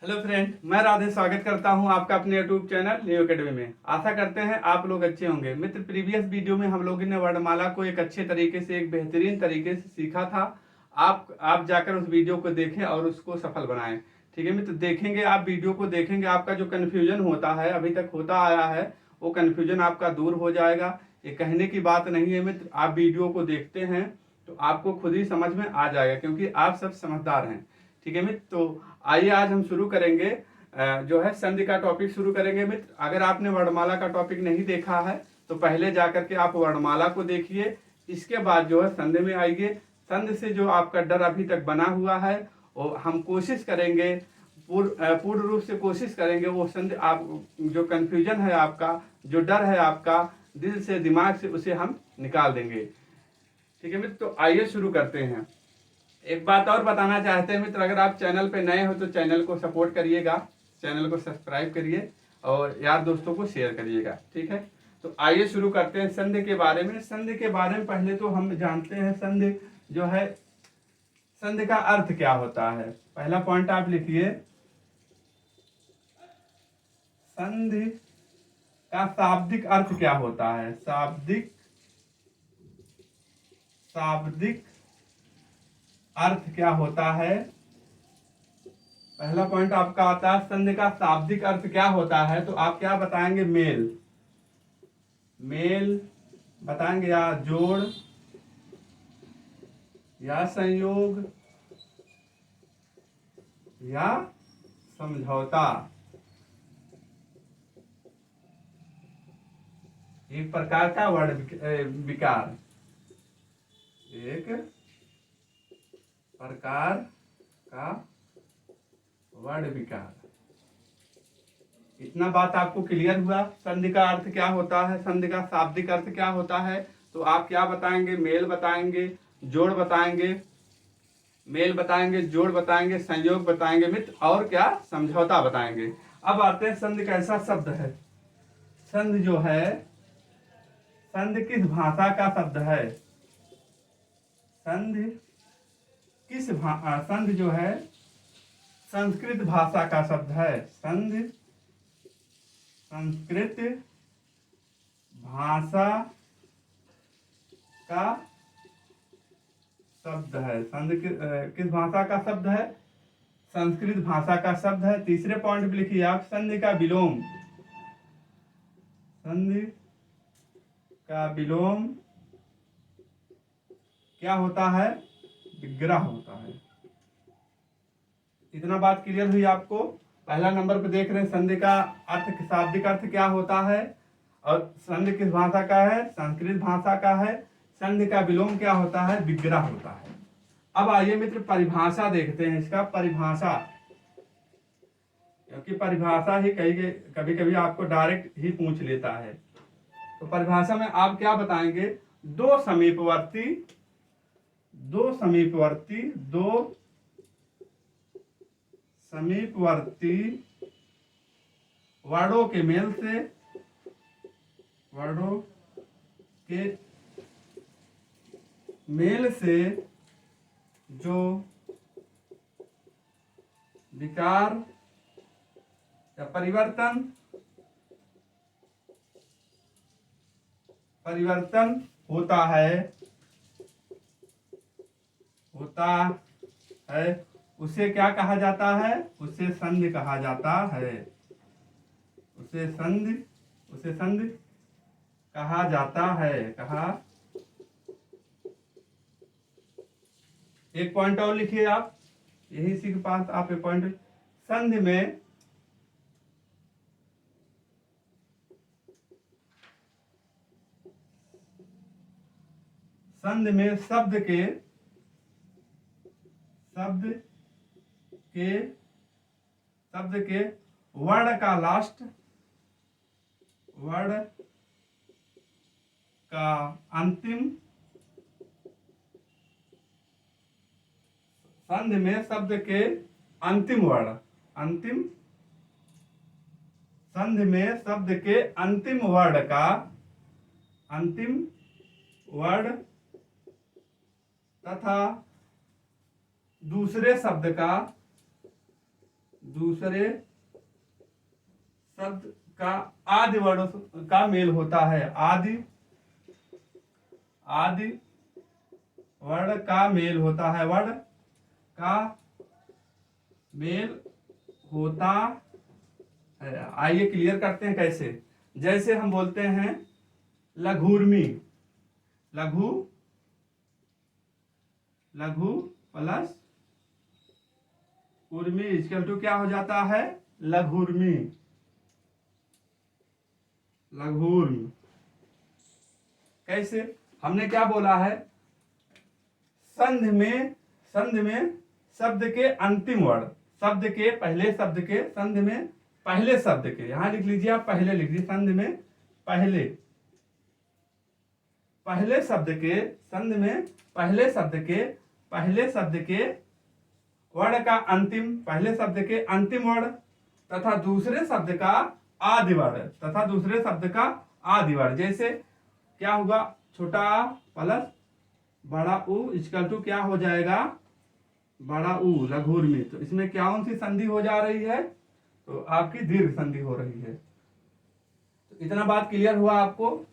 Hello friend, मैं राधे स्वागत करता हूं आपका अपने यूट्यूब चैनल न्यू एकेडमी में। आशा करते हैं आप लोग अच्छे होंगे। मित्र, प्रीवियस वीडियो में हम लोगों ने वर्णमाला को एक अच्छे तरीके से, एक बेहतरीन तरीके से सीखा था। आप जाकर उस वीडियो को देखें और उसको सफल बनाएं। ठीक है मित्र, देखेंगे आप वीडियो को देखेंगे, आपका जो कन्फ्यूजन होता है, अभी तक होता आया है, वो कन्फ्यूजन आपका दूर हो जाएगा। ये कहने की बात नहीं है मित्र, आप वीडियो को देखते हैं तो आपको खुद ही समझ में आ जाएगा, क्योंकि आप सब समझदार हैं। ठीक है मित्र, तो आइए आज हम शुरू करेंगे जो है संधि का टॉपिक शुरू करेंगे मित्र। अगर आपने वर्णमाला का टॉपिक नहीं देखा है तो पहले जाकर के आप वर्णमाला को देखिए, इसके बाद जो है संधि में आइए। संधि से जो आपका डर अभी तक बना हुआ है वो हम कोशिश करेंगे, पूर्ण रूप से कोशिश करेंगे वो संधि, आप जो कन्फ्यूजन है आपका, जो डर है आपका दिल से दिमाग से, उसे हम निकाल देंगे। ठीक है मित्र, तो आइए शुरू करते हैं। एक बात और बताना चाहते हैं मित्र, अगर आप चैनल पे नए हो तो चैनल को सपोर्ट करिएगा, चैनल को सब्सक्राइब करिए और यार दोस्तों को शेयर करिएगा। ठीक है, तो आइए शुरू करते हैं संधि के बारे में। संधि के बारे में पहले तो हम जानते हैं संधि जो है, संधि का अर्थ क्या होता है। पहला पॉइंट आप लिखिए, संधि का शाब्दिक अर्थ क्या होता है। शाब्दिक शाब्दिक अर्थ क्या होता है। पहला पॉइंट आपका आता है संधि का शाब्दिक अर्थ क्या होता है, तो आप क्या बताएंगे? मेल, मेल बताएंगे, या जोड़, या संयोग, या समझौता। एक प्रकार का विकार, एक प्रकार का वर्ड विकार। इतना बात आपको क्लियर हुआ। संधि का अर्थ क्या होता है, संधि का शाब्दिक अर्थ क्या होता है, तो आप क्या बताएंगे? मेल बताएंगे, जोड़ बताएंगे, मेल बताएंगे, जोड़ बताएंगे, संयोग बताएंगे मित्र, और क्या? समझौता बताएंगे। अब आते हैं संधि कैसा शब्द है। संधि जो है, संधि किस भाषा का शब्द है? संधि संधि जो है संस्कृत भाषा का शब्द है। संधि संस्कृत भाषा का शब्द है। संधि किस भाषा का शब्द है? संस्कृत भाषा का शब्द है। तीसरे पॉइंट पे लिखिए आप, संधि का विलोम, संधि का विलोम क्या होता है? विग्रह होता है। इतना बात क्लियर हुई आपको। पहला नंबर पे देख रहे हैं संधि का अर्थ, शाब्दिक अर्थ क्या होता है, और संधि किस भाषा का है? संस्कृत भाषा का है। संधि का विलोम क्या होता है? विग्रह होता है। अब आइए मित्र परिभाषा देखते हैं, इसका परिभाषा, क्योंकि परिभाषा ही कभी कभी आपको डायरेक्ट ही पूछ लेता है। तो परिभाषा में आप क्या बताएंगे? दो समीपवर्ती, दो समीपवर्ती, दो समीपवर्ती वर्डों के मेल से, वर्डों के मेल से जो विकार या परिवर्तन होता है, उसे क्या कहा जाता है? उसे संधि कहा जाता है। उसे संधि कहा जाता है। एक पॉइंट और लिखिए आप, यही इसी के पास आप एक पॉइंट, संधि में शब्द के वर्ण का लास्ट, वर्ण का अंतिम, संधि में शब्द के अंतिम वर्ण, संधि में शब्द के अंतिम वर्ण का, अंतिम वर्ण तथा दूसरे शब्द दूसरे शब्द का आदि वर्ण का मेल होता है, आदि वर्ण का मेल होता है, वर्ण का मेल होता है। आइए क्लियर करते हैं कैसे। जैसे हम बोलते हैं लघुर्मी, लघु प्लस उर्मी इक्वल टू क्या हो जाता है, लघुर्मी, लघुर्मी। कैसे, हमने क्या बोला है, संधि में शब्द के अंतिम वर्ण, शब्द के पहले शब्द के, संधि में पहले शब्द के, यहां लिख लीजिए आप, पहले लिख दीजिए, संधि में पहले शब्द के, संधि में पहले शब्द के वर्ण का अंतिम, पहले शब्द के अंतिम वर्ण तथा दूसरे शब्द का आदि वर्ण, जैसे क्या होगा, छोटा आ प्लस बड़ा ऊ इक्वल टू क्या हो जाएगा, बड़ा ऊ, लघुर्मी। तो इसमें कौन सी संधि हो जा रही है, तो आपकी दीर्घ संधि हो रही है। तो इतना बात क्लियर हुआ आपको।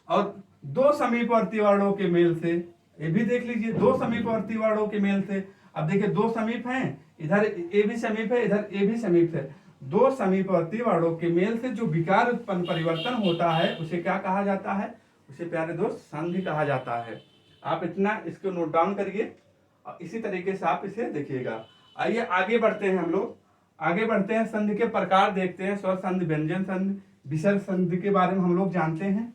और दो समीपवर्ती वर्णों के मेल से, ये भी देख लीजिए, दो समीपवर्ती वर्णों के मेल से। अब देखिए दो समीप हैं, इधर ए भी समीप है, इधर ए भी समीप है। दो समीपवर्ती वर्णों के मेल से जो विकार उत्पन्न परिवर्तन होता है उसे क्या कहा जाता है, उसे प्यारे दोस्त संधि कहा जाता है। आप इतना इसको नोट डाउन करिए और इसी तरीके से आप इसे देखिएगा। आइए आगे बढ़ते हैं, हम लोग आगे बढ़ते हैं, संधि के प्रकार देखते हैं। स्वर संधि, व्यंजन संधि, विसर्ग संधि के बारे में हम लोग जानते हैं।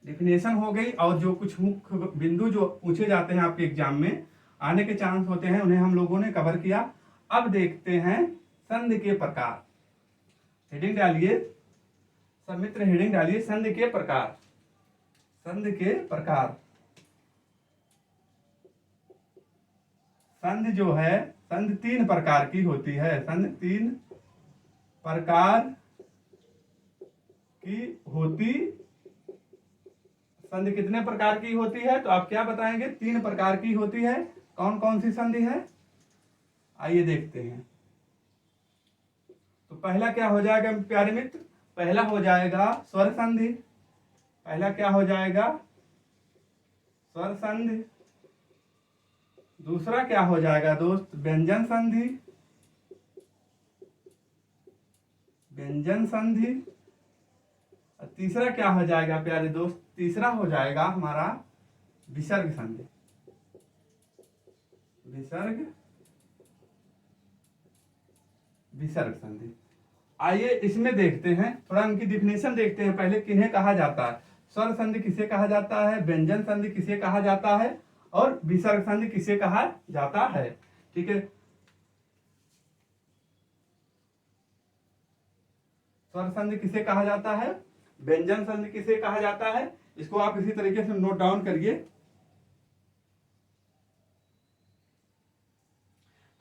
डिफिनेशन हो गई, और जो कुछ मुख्य बिंदु जो पूछे जाते हैं आपके एग्जाम में आने के चांस होते हैं, उन्हें हम लोगों ने कवर किया। अब देखते हैं संधि के प्रकार। हेडिंग डालिए सब मित्र, हेडिंग डालिए संधि के प्रकार। संधि के प्रकार, संधि जो है, संधि तीन प्रकार की होती है, संधि तीन प्रकार की होती। संधि कितने प्रकार की होती है, तो आप क्या बताएंगे, तीन प्रकार की होती है। कौन कौन सी संधि है, आइए देखते हैं। तो पहला क्या हो जाएगा प्यारे मित्र, पहला हो जाएगा स्वर संधि। पहला क्या हो जाएगा, स्वर संधि। दूसरा क्या हो जाएगा दोस्त, व्यंजन संधि, व्यंजन संधि। और तीसरा क्या हो जाएगा प्यारे दोस्त, तीसरा हो जाएगा हमारा विसर्ग संधि, विसर्ग संधि। आइए इसमें देखते हैं, थोड़ा इनकी डिफिनेशन देखते हैं पहले, किन्हें कहा जाता है। स्वर संधि किसे कहा जाता है, व्यंजन संधि किसे कहा जाता है, और विसर्ग संधि किसे कहा जाता है। ठीक है, स्वर संधि किसे कहा जाता है, व्यंजन संधि किसे कहा जाता है, इसको आप इसी तरीके से नोट डाउन करिए।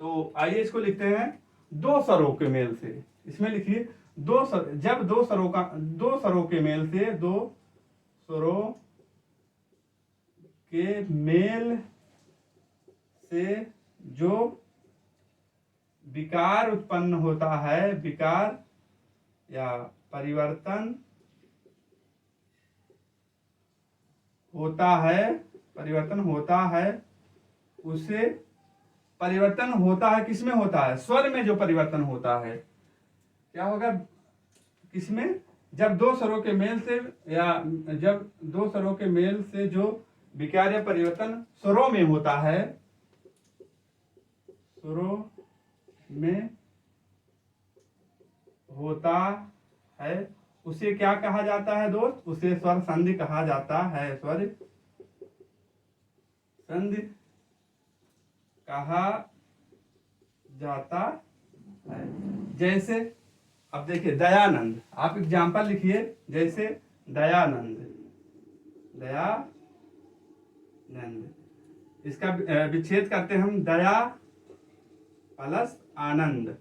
तो आइए इसको लिखते हैं, दो स्वरों के मेल से। इसमें लिखिए दो स्वर, जब दो स्वरों के मेल से, दो स्वरों के मेल से जो विकार उत्पन्न होता है, विकार या परिवर्तन होता है, उसे परिवर्तन होता है, किसमें होता है, स्वर में जो परिवर्तन होता है, क्या होगा, किसमें, जब दो स्वरों के मेल से, या जब दो स्वरों के मेल से जो विकार या परिवर्तन स्वरों में होता है, स्वरों में होता है, उसे क्या कहा जाता है दोस्त, उसे स्वर संधि कहा जाता है, स्वर संधि कहा जाता है। जैसे अब देखिए दयानंद, आप एग्जाम्पल लिखिए, जैसे दयानंद, इसका विच्छेद करते हैं हम, दया प्लस आनंद,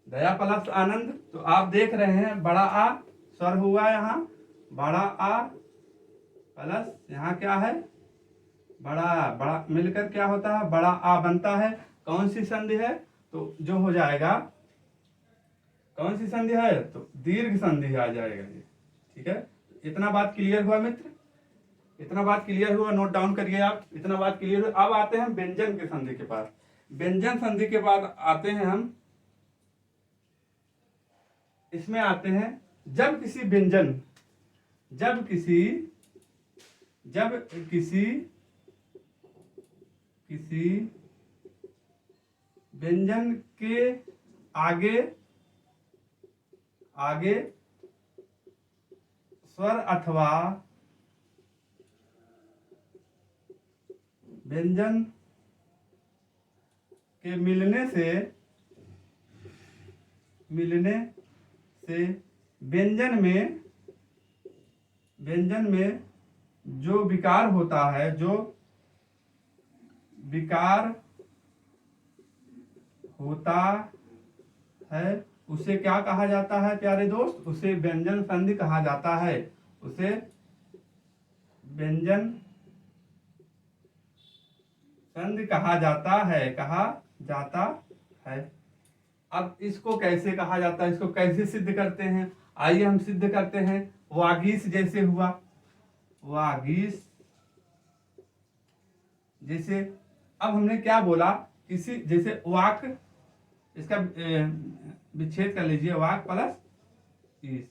दया प्लस आनंद। तो आप देख रहे हैं बड़ा आ स्वर हुआ, यहाँ बड़ा आ प्लस यहाँ क्या है, बड़ा बड़ा मिलकर क्या होता है, बड़ा आ बनता है। कौन सी संधि है, तो जो हो जाएगा, कौन सी संधि है, तो दीर्घ संधि आ जाएगा ये। ठीक है, इतना बात क्लियर हुआ मित्र, इतना बात क्लियर हुआ, नोट डाउन करिए आप, इतना बात क्लियर हुआ। अब आते हैं व्यंजन के संधि के पास। व्यंजन संधि के बाद आते हैं हम, इसमें आते हैं जब किसी व्यंजन, जब किसी व्यंजन के आगे स्वर अथवा व्यंजन के मिलने से व्यंजन में जो विकार होता है, जो विकार होता है, उसे क्या कहा जाता है प्यारे दोस्त, उसे व्यंजन संधि कहा जाता है, उसे व्यंजन संधि कहा जाता है। अब इसको कैसे कहा जाता है, इसको कैसे सिद्ध करते हैं, आइए हम सिद्ध करते हैं। वागीश जैसे हुआ, वागीश जैसे, अब हमने क्या बोला, किसी जैसे वाक, इसका विच्छेद कर लीजिए, वाक प्लस ईश।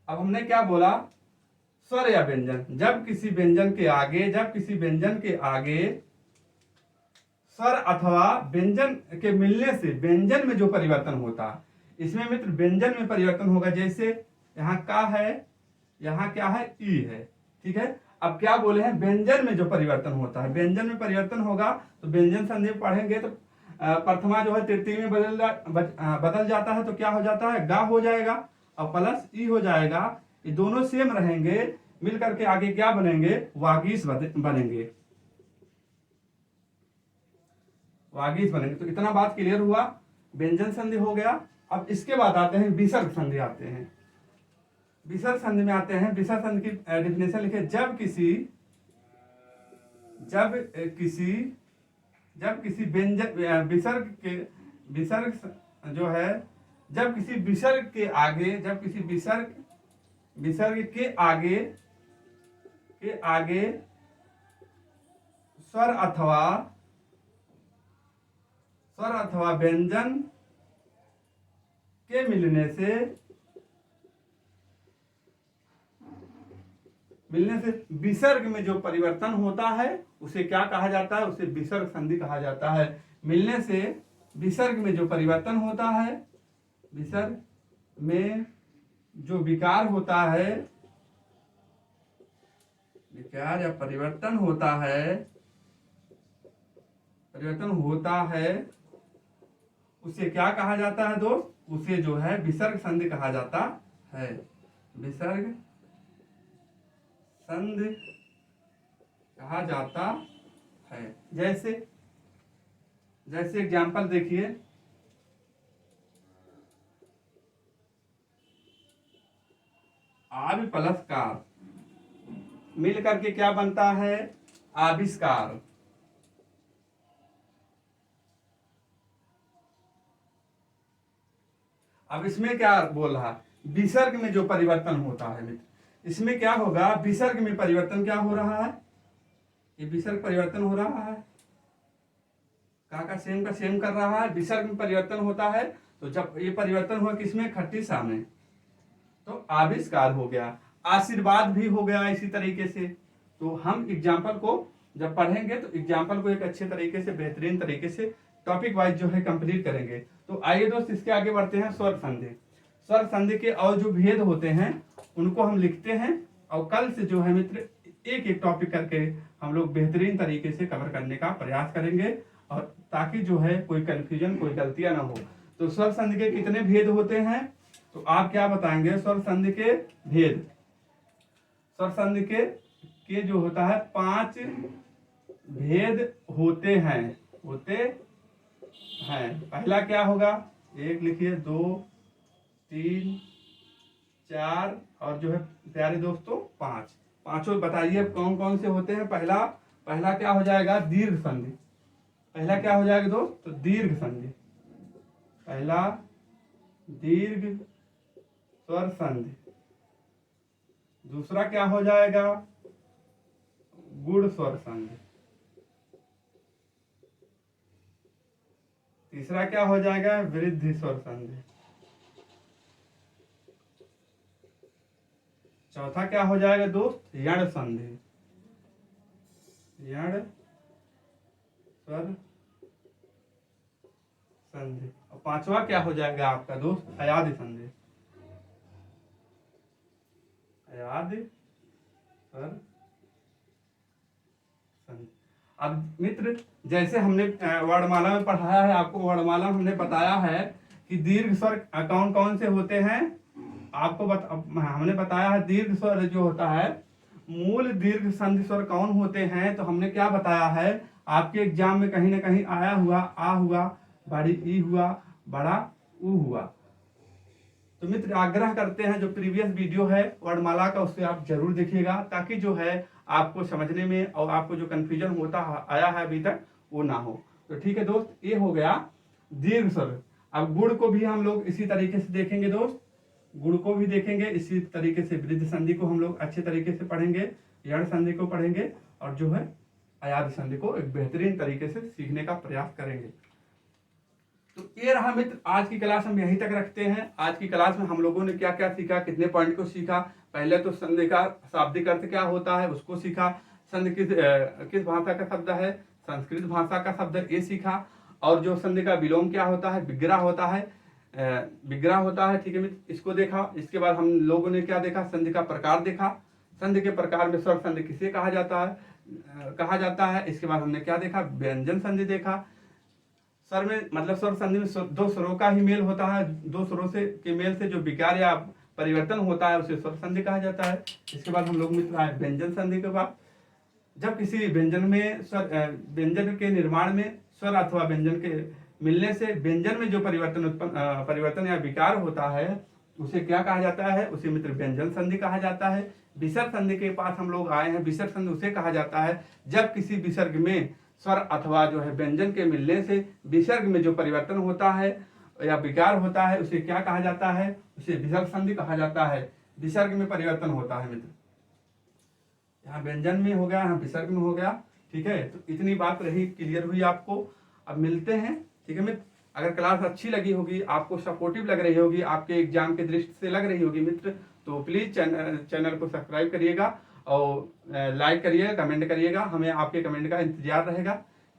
अब हमने क्या बोला, स्वर या व्यंजन, जब किसी व्यंजन के आगे स्वर अथवा व्यंजन के मिलने से व्यंजन में जो परिवर्तन होता है, इसमें मित्र व्यंजन में परिवर्तन होगा। जैसे यहाँ का है, यहाँ क्या है, ई है। ठीक है, अब क्या बोले हैं, व्यंजन में जो परिवर्तन होता है, व्यंजन में परिवर्तन होगा तो व्यंजन संधि पढ़ेंगे तो प्रथमा जो है तृतीय में बदल जाता है, तो क्या हो जाता है, गा हो जाएगा और प्लस ई हो जाएगा। ये दोनों सेम रहेंगे, मिलकर के आगे क्या बनेंगे, वागीश बनेंगे, वागीश बनेंगे। तो इतना बात क्लियर हुआ, व्यंजन संधि हो गया। अब इसके बाद आते हैं विसर्ग संधि आते हैं। विसर्ग संधि में आते हैं, विसर्ग संधि की डेफिनेशन लिखे, जब किसी व्यंजन विसर्ग जो है, जब किसी विसर्ग के आगे स्वर अथवा व्यंजन के मिलने से विसर्ग में जो परिवर्तन होता है उसे क्या कहा जाता है, उसे विसर्ग संधि कहा जाता है। मिलने से विसर्ग में जो परिवर्तन होता है, विसर्ग में जो विकार होता है, विकार या परिवर्तन होता है, उसे क्या कहा जाता है दोस्त, उसे जो है विसर्ग संधि कहा जाता है, विसर्ग संधि कहा जाता है। जैसे एग्जाम्पल देखिए, आवि प्लस कार मिल करके क्या बनता है, आविष्कार। अब इसमें क्या बोल रहा, विसर्ग में जो परिवर्तन होता है मित्र, इसमें क्या होगा, विसर्ग में परिवर्तन क्या हो रहा है, ये विसर्ग परिवर्तन हो रहा है, का सेम कर रहा है, विसर्ग में परिवर्तन होता है। तो जब ये परिवर्तन हुआ किसमें, खट्टी सा में, तो आविष्कार हो गया। आशीर्वाद भी हो गया इसी तरीके से। तो हम एग्जाम्पल को जब पढ़ेंगे तो एग्जाम्पल को एक अच्छे तरीके से, बेहतरीन तरीके से टॉपिक वाइज जो है कंप्लीट करेंगे। तो आइए दोस्त इसके आगे बढ़ते हैं। स्वर संधि, स्वर संधि के और जो भेद होते हैं उनको हम लिखते हैं, और कल से जो है मित्र एक एक टॉपिक करके हम लोग बेहतरीन तरीके से कवर करने का प्रयास करेंगे, और ताकि जो है कोई कंफ्यूजन, कोई गलतियां ना हो। तो स्वर संधि के कितने भेद होते हैं, तो आप क्या बताएंगे, स्वर संधि के भेद, स्वर संधि के जो होता है 5 भेद होते हैं, पहला क्या होगा, 1 लिखिए, 2 3 4 और जो है प्यारे दोस्तों 5 पांचों बताइए कौन कौन से होते हैं। पहला पहला क्या हो जाएगा, दीर्घ संधि। पहला क्या हो जाएगा दोस्त, तो दीर्घ संधि। पहला दीर्घ स्वर संधि। दूसरा क्या हो जाएगा, गुण स्वर संधि। तीसरा क्या हो जाएगा, वृद्धि स्वर संधि। चौथा क्या हो जाएगा दोस्त, यण संधि। यण स्वर संधि। और पांचवा क्या हो जाएगा आपका दोस्त, अयादि संधि। अयादि स्वर संधि। अब मित्र जैसे हमने वर्णमाला में पढ़ाया है, आपको वर्णमाला में हमने बताया है कि दीर्घ स्वर कौन कौन से होते हैं। आपको हमने बताया है दीर्घ स्वर जो होता है, मूल दीर्घ संधि स्वर कौन होते हैं। तो हमने क्या बताया है, आपके एग्जाम में कहीं ना कहीं आया हुआ, आ हुआ, बड़ी ई हुआ, बड़ा ऊ हुआ। तो मित्र आग्रह करते हैं जो प्रीवियस वीडियो है वर्णमाला का, उससे आप जरूर देखिएगा, ताकि जो है आपको समझने में और आपको जो कंफ्यूजन होता आया है अभी तक वो ना हो। तो ठीक है दोस्त, ये हो गया दीर्घ स्वर। अब गुण को भी हम लोग इसी तरीके से देखेंगे दोस्त, गुण को भी देखेंगे इसी तरीके से। वृद्धि संधि को हम लोग अच्छे तरीके से पढ़ेंगे, यण संधि को पढ़ेंगे, और जो है अयादि संधि को एक बेहतरीन तरीके से सीखने का प्रयास करेंगे। तो ये रहा मित्र, आज की क्लास हम यहीं तक रखते हैं। आज की क्लास में हम लोगों ने क्या क्या सीखा, कितने पॉइंट को सीखा। पहले तो संधि का शाब्दिक अर्थ क्या होता है उसको सीखा। संधि किस भाषा का शब्द है, संस्कृत भाषा का शब्द, ये सीखा। और जो संधि का विलोम क्या होता है, विग्रह होता है, विग्रह होता है। ठीक है मित्र, इसको देखा। इसके बाद हम लोगों ने क्या देखा, संधि का प्रकार देखा। संधि के प्रकार में स्वर संधि किसे कहा जाता है। इसके बाद हमने क्या देखा, व्यंजन संधि देखा। स्वर में मतलब स्वर संधि में दो स्वरों का ही मेल होता है, दो स्वरों से के मेल से जो विकार या परिवर्तन होता है उसे स्वर संधि कहा जाता है। इसके बाद हम लोग मित्र आए व्यंजन संधि के बाद, जब किसी व्यंजन में व्यंजन के निर्माण में स्वर अथवा व्यंजन के मिलने से व्यंजन में जो परिवर्तन या विकार होता है उसे क्या कहा जाता है, उसे मित्र व्यंजन संधि कहा जाता है। विसर्ग संधि के पास हम लोग आए हैं। विसर्ग संधि उसे कहा जाता है जब किसी विसर्ग में स्वर अथवा जो है व्यंजन के मिलने से विसर्ग में जो परिवर्तन होता है या विकार होता है उसे क्या कहा जाता है, उसे विसर्ग संधि कहा जाता है। विसर्ग में परिवर्तन होता है मित्र, यहाँ व्यंजन में हो गया, यहाँ विसर्ग में हो गया। ठीक है, तो इतनी बात रही, क्लियर हुई आपको। अब मिलते हैं। ठीक है मित्र, अगर क्लास अच्छी लगी होगी, आपको सपोर्टिव लग रही होगी, आपके एग्जाम के दृष्टि से लग रही होगी मित्र, तो प्लीज चैनल को सब्सक्राइब करिएगा और लाइक करिएगा, कमेंट करिएगा। हमें आपके कमेंट का इंतजार रहेगा।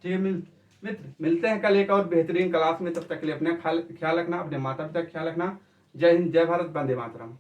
ठीक है मित्र, मिलते हैं कल एक और बेहतरीन क्लास में। तब तक के लिए अपना ख्याल रखना, अपने माता पिता का ख्याल रखना। जय हिंद, जय भारत, वंदे मातरम।